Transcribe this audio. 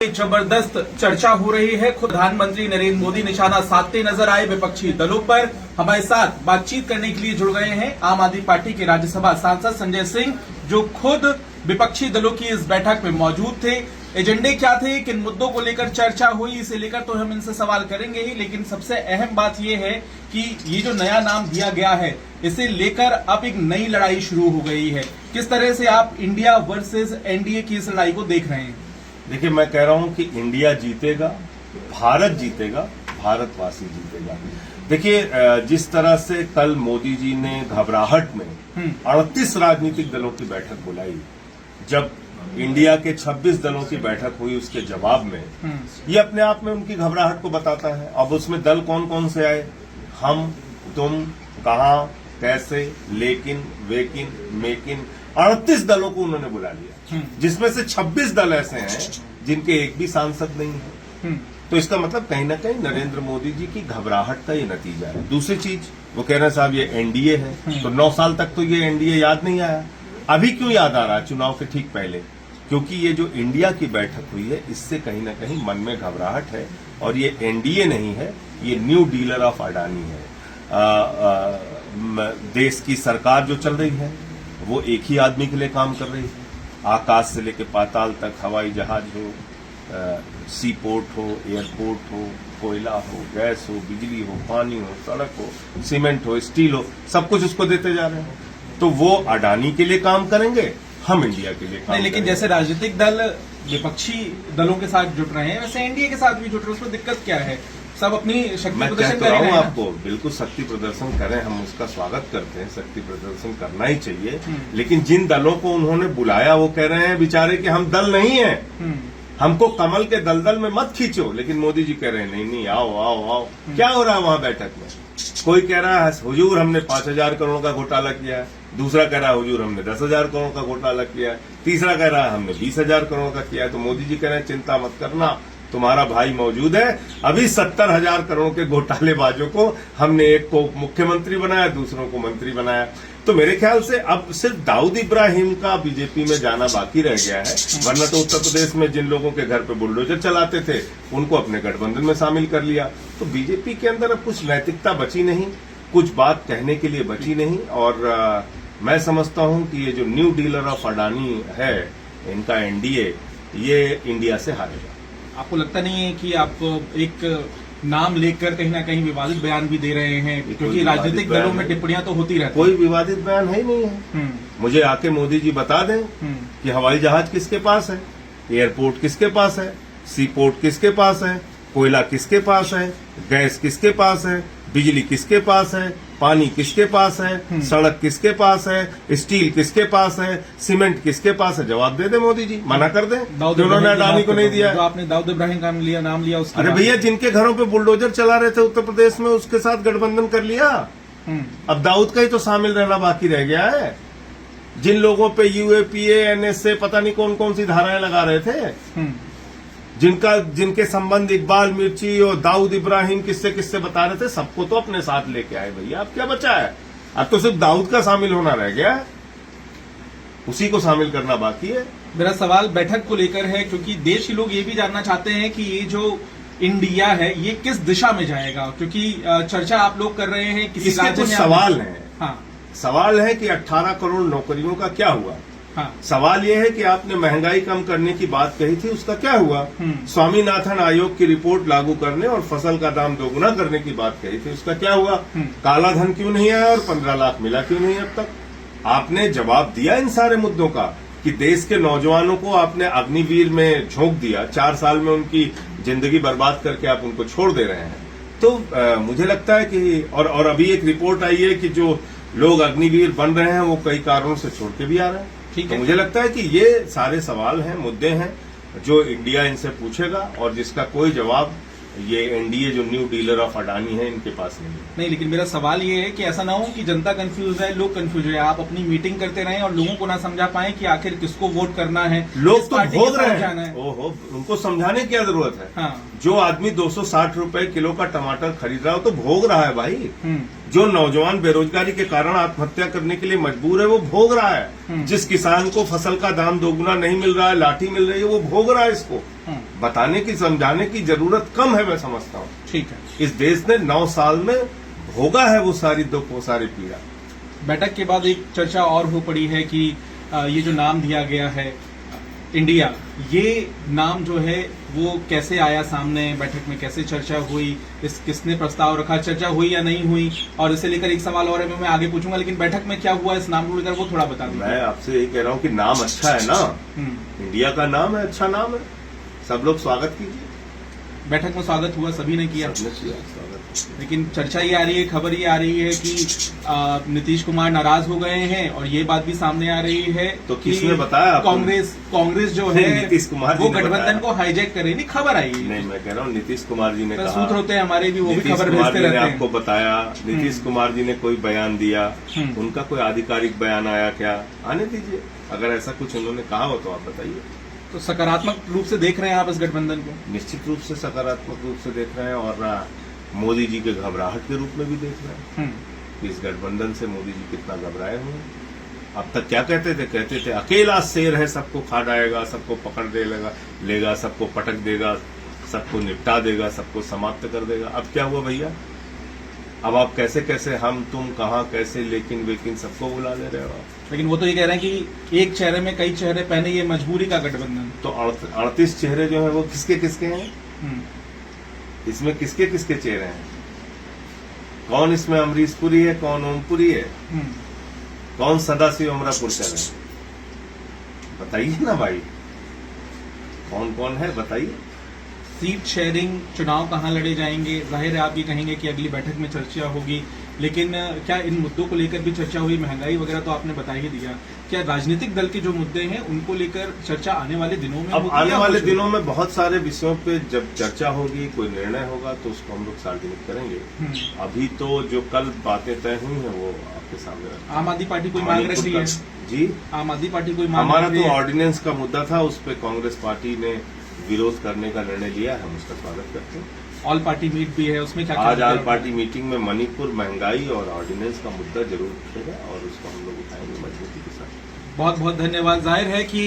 जबरदस्त चर्चा हो रही है। खुद प्रधानमंत्री नरेंद्र मोदी निशाना साधते नजर आए विपक्षी दलों पर। हमारे साथ बातचीत करने के लिए जुड़ गए हैं आम आदमी पार्टी के राज्यसभा सांसद संजय सिंह, जो खुद विपक्षी दलों की इस बैठक में मौजूद थे। एजेंडे क्या थे, किन मुद्दों को लेकर चर्चा हुई, इसे लेकर तो हम इनसे सवाल करेंगे ही, लेकिन सबसे अहम बात यह है कि ये जो नया नाम दिया गया है, इसे लेकर अब एक नई लड़ाई शुरू हो गई है। किस तरह से आप इंडिया वर्सेस एनडीए की इस लड़ाई को देख रहे हैं? देखिए, मैं कह रहा हूं कि इंडिया जीतेगा, भारत जीतेगा, भारतवासी जीतेगा। देखिए, जिस तरह से कल मोदी जी ने घबराहट में 38 राजनीतिक दलों की बैठक बुलाई, जब इंडिया के 26 दलों की बैठक हुई उसके जवाब में, ये अपने आप में उनकी घबराहट को बताता है। अब उसमें दल कौन कौन से आए, हम, तुम, कहां, कैसे, लेकिन, वेकिन, मेकिन, 38 दलों को उन्होंने बुला लिया, जिसमें से 26 दल ऐसे हैं जिनके एक भी सांसद नहीं है। तो इसका मतलब कहीं ना कहीं नरेंद्र मोदी जी की घबराहट का ये नतीजा है। दूसरी चीज, वो कह रहे हैं साहब ये एनडीए है, तो 9 साल तक तो ये एनडीए याद नहीं आया। अभी क्यों याद आ रहा है? चुनाव के ठीक पहले, क्योंकि ये जो इंडिया की बैठक हुई है, इससे कहीं ना कहीं मन में घबराहट है। और ये एनडीए नहीं है, ये न्यू डीलर ऑफ अडानी है। देश की सरकार जो चल रही है वो एक ही आदमी के लिए काम कर रही है। आकाश से लेकर पाताल तक, हवाई जहाज हो, सी पोर्ट हो, एयरपोर्ट हो, कोयला हो, गैस हो, बिजली हो, पानी हो, सड़क हो, सीमेंट हो, स्टील हो, सब कुछ उसको देते जा रहे हैं। तो वो अडानी के लिए काम करेंगे, हम इंडिया के लिए काम नहीं, लेकिन जैसे राजनीतिक दल विपक्षी दलों के साथ जुट रहे हैं, वैसे एनडीए के साथ भी जुट रहे हैं, उसमें दिक्कत क्या है? सब अपनी शक्ति प्रदर्शन कर रहे हैं। आपको बिल्कुल शक्ति प्रदर्शन करें, हम उसका स्वागत करते हैं, शक्ति प्रदर्शन करना ही चाहिए। लेकिन जिन दलों को उन्होंने बुलाया वो कह रहे हैं बेचारे कि हम दल नहीं हैं, हमको कमल के दलदल में मत खींचो। लेकिन मोदी जी कह रहे हैं नहीं नहीं, आओ आओ आओ। क्या हो रहा है वहां बैठक में? कोई कह रहा है हुजूर हमने 5,000 करोड़ का घोटाला किया है, दूसरा कह रहा है हुजूर हमने 10,000 करोड़ का घोटाला किया है, तीसरा कह रहा है हमने 20,000 करोड़ का किया है। तो मोदी जी कह रहे हैं चिंता मत करना, तुम्हारा भाई मौजूद है। अभी 70,000 करोड़ के घोटालेबाजों को हमने एक को मुख्यमंत्री बनाया, दूसरों को मंत्री बनाया। तो मेरे ख्याल से अब सिर्फ दाऊद इब्राहिम का बीजेपी में जाना बाकी रह गया है, वरना तो उत्तर प्रदेश में जिन लोगों के घर पे बुलडोजर चलाते थे उनको अपने गठबंधन में शामिल कर लिया। तो बीजेपी के अंदर अब कुछ नैतिकता बची नहीं, कुछ बात कहने के लिए बची नहीं। और मैं समझता हूं कि ये जो न्यू डीलर ऑफ अडानी है, इनका एनडीए, ये इंडिया से हारेगा। आपको लगता नहीं है कि आप एक नाम लेकर कहीं ना कहीं विवादित बयान भी दे रहे हैं? क्योंकि राजनीतिक दलों में टिप्पणियां तो होती रहती हैं। कोई विवादित बयान है ही नहीं है। मुझे आके मोदी जी बता दें कि हवाई जहाज किसके पास है, एयरपोर्ट किसके पास है, सी पोर्ट किसके पास है, कोयला किसके पास है, गैस किसके पास है, बिजली किसके पास है, पानी किसके पास है, सड़क किसके पास है, स्टील किसके पास है, सीमेंट किसके पास है? जवाब दे दे मोदी जी, मना कर दें जो उन्होंने अडानी को नहीं दिया। जो आपने दाऊद इब्राहिम का नाम लिया उसकी अरे भैया, जिनके घरों पे बुलडोजर चला रहे थे उत्तर प्रदेश में, उसके साथ गठबंधन कर लिया। अब दाऊद का ही तो शामिल रहना बाकी रह गया है। जिन लोगों पे यूएपीए, एनएसए, पता नहीं कौन कौन सी धाराएं लगा रहे थे, जिनके संबंध इकबाल मिर्ची और दाऊद इब्राहिम किससे किससे बता रहे थे, सबको तो अपने साथ लेके आए भैया। अब क्या बचा है? अब तो सिर्फ दाऊद का शामिल होना रह गया है, उसी को शामिल करना बाकी है। मेरा सवाल बैठक को लेकर है, क्योंकि देश के लोग ये भी जानना चाहते हैं कि ये जो इंडिया है ये किस दिशा में जाएगा, क्योंकि चर्चा आप लोग कर रहे हैं किसी राज्य में। सवाल है, हाँ, सवाल है कि 18 करोड़ नौकरियों का क्या हुआ। हाँ। सवाल यह है कि आपने महंगाई कम करने की बात कही थी, उसका क्या हुआ? स्वामीनाथन आयोग की रिपोर्ट लागू करने और फसल का दाम दोगुना करने की बात कही थी, उसका क्या हुआ? काला धन क्यों नहीं आया और 15 लाख मिला क्यों नहीं अब तक? आपने जवाब दिया इन सारे मुद्दों का कि देश के नौजवानों को आपने अग्निवीर में झोंक दिया, 4 साल में उनकी जिंदगी बर्बाद करके आप उनको छोड़ दे रहे हैं। तो मुझे लगता है कि और अभी एक रिपोर्ट आई है कि जो लोग अग्निवीर बन रहे हैं वो कई कारणों से छोड़ के भी आ रहे हैं। तो मुझे लगता है कि ये सारे सवाल हैं, मुद्दे हैं जो इंडिया इनसे पूछेगा और जिसका कोई जवाब ये एनडीए जो न्यू डीलर ऑफ अडानी है इनके पास नहीं। लेकिन मेरा सवाल ये है कि ऐसा ना हो कि जनता कंफ्यूज है, लोग कंफ्यूज है, आप अपनी मीटिंग करते रहें और लोगों को ना समझा पाए कि आखिर किसको वोट करना है। लोग तो भोग रहे हैं, ओहो, उनको समझाने की क्या जरूरत है? हाँ। जो आदमी 260 रुपए किलो का टमाटर खरीद रहा हो तो भोग रहा है भाई। जो नौजवान बेरोजगारी के कारण आत्महत्या करने के लिए मजबूर है वो भोग रहा है। जिस किसान को फसल का दाम दोगुना नहीं मिल रहा है, लाठी मिल रही है, वो भोग रहा है। इसको बताने की समझाने की जरूरत कम है, मैं समझता हूँ। ठीक है। इस देश ने 9 साल में भोगा है वो सारी दुख, वो सारी पीड़ा। बैठक के बाद एक चर्चा और हो पड़ी है कि ये जो नाम दिया गया है इंडिया, ये नाम जो है वो कैसे आया सामने, बैठक में कैसे चर्चा हुई, किसने प्रस्ताव रखा, चर्चा हुई या नहीं हुई, और इसे लेकर एक सवाल और है मैं आगे पूछूंगा, लेकिन बैठक में क्या हुआ इस नाम को लेकर वो थोड़ा बता दीजिए। मैं आपसे यही कह रहा हूँ कि नाम अच्छा है ना, इंडिया का नाम है, अच्छा नाम है, सब लोग स्वागत कीजिए। बैठक में स्वागत हुआ, सभी ने किया, सबने किया स्वागत। लेकिन चर्चा ये आ रही है, खबर ये आ रही है कि नीतीश कुमार नाराज हो गए हैं, और ये बात भी सामने आ रही है तो किसने बताया आपको? कांग्रेस जो है नीतीश कुमार जी वो ने गठबंधन को हाईजैक करे, नहीं खबर आई है। नहीं, मैं कह रहा हूँ नीतीश कुमार जी ने कहा, सूत्र होते हैं हमारे भी, वो भी खबर नीतीश कुमार भेजते जी ने रहते हैं। आपको बताया, नीतीश कुमार जी ने कोई बयान दिया, उनका कोई आधिकारिक बयान आया क्या? आने दीजिए, अगर ऐसा कुछ उन्होंने कहा हो तो आप बताइए। तो सकारात्मक रूप से देख रहे हैं आप इस गठबंधन को? निश्चित रूप से सकारात्मक रूप से देख रहे हैं, और मोदी जी के घबराहट के रूप में भी देख रहे हैं कि इस गठबंधन से मोदी जी कितना घबराए हुए हैं। अब तक क्या कहते थे अकेला शेर है, सबको खा जाएगा, सबको पकड़ लेगा, सबको पटक देगा, सबको निपटा देगा, सबको समाप्त कर देगा। अब क्या हुआ भैया? अब आप कैसे कैसे, हम तुम कहाँ कैसे, लेकिन सबको बुला ले रहे हो आप। लेकिन वो तो ये कह रहे हैं कि एक चेहरे में कई चेहरे पहने, ये मजबूरी का गठबंधन। तो 38 चेहरे जो है वो किसके किसके हैं? इसमें किसके किसके चेहरे हैं? कौन इसमें अमरीशपुरी है, कौन ओमपुरी है, कौन सदाशिव अमरापुरकर है? बताइए ना भाई, कौन कौन है बताइए। सीट शेयरिंग, चुनाव कहाँ लड़े जाएंगे, जाहिर है आप ये कहेंगे कि अगली बैठक में चर्चा होगी, लेकिन क्या इन मुद्दों को लेकर भी चर्चा हुई? महंगाई वगैरह तो आपने बता ही दिया। क्या राजनीतिक दल के जो मुद्दे हैं उनको लेकर चर्चा आने वाले दिनों में? अब आने वाले दिनों में बहुत सारे विषयों पे जब चर्चा होगी, कोई निर्णय होगा तो उसको हम लोग सार्वजनिक करेंगे। अभी तो जो कल बातें तय हुई हैं वो आपके सामने रखी। आम आदमी पार्टी कोई मांग रख रही है? जी, आम आदमी पार्टी कोई मांग? हमारा तो ऑर्डिनेंस का मुद्दा था, उस पर कांग्रेस पार्टी ने विरोध करने का निर्णय लिया है, हम उसका स्वागत करते हैं। ऑल पार्टी मीट भी है, उसमें क्या आज ऑल पार्टी मीटिंग में मणिपुर, महंगाई और ऑर्डिनेंस का मुद्दा जरूर उठेगा, और उसको हम लोग उठाएंगे मजबूती के साथ। बहुत बहुत धन्यवाद। जाहिर है कि